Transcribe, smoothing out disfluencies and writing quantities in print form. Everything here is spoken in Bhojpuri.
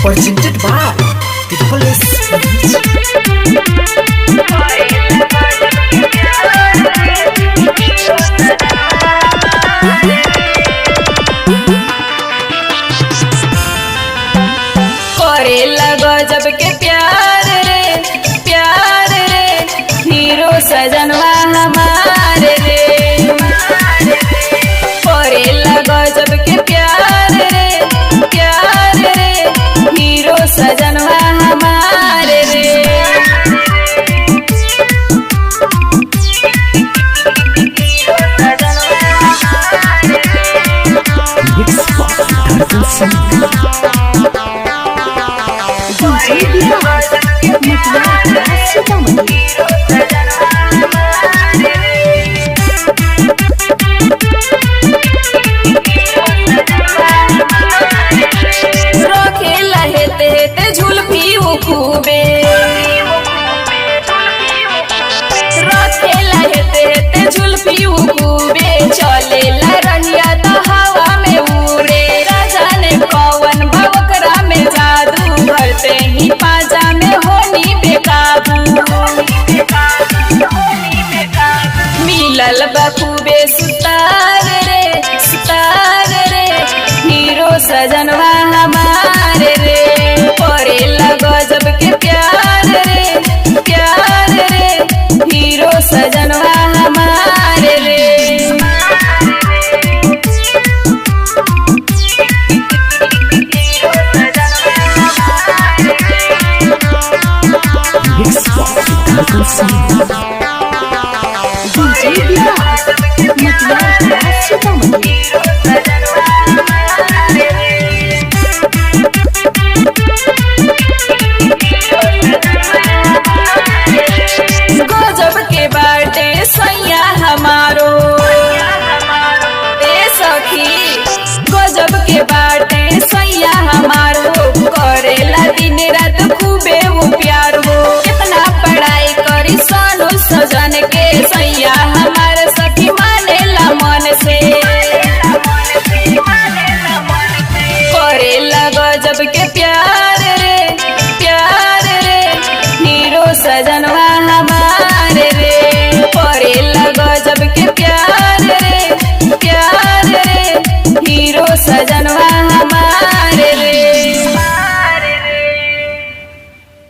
Presented by Triple S करेला गजब के प्यार रे हीरो सजनवा हमारे रे। करेला गजब के प्यार रे हीरो सजनवा हमारे रे। Mixed by Darkle Singh रखेला हेते हेते झुलफी वो खूबे रखेला हेते हेते झुलफी वो खूबे चलेला रहिया तो हवा में उड़े। राजा ने कौवन बकरा में जादू भरते ही पाजा में होनी बेकाबू। मिलल बखूबे सुतार रे हीरो सजनवा हमारे रे। करेला गजब के प्यार रे हीरो सजनवा हमारे रे। Mixed by Darkle Singh गजब के बाटे सैया हमारो ए सखी गजब के बाटे सैया हमारो। करेला दिन रात खूबे वो प्यार हो। कितना पढ़ाई करी सोनू सजन के सैया हमारे सखी मानेला मन से। करेला गजब के प्यार रे हीरो सजनवा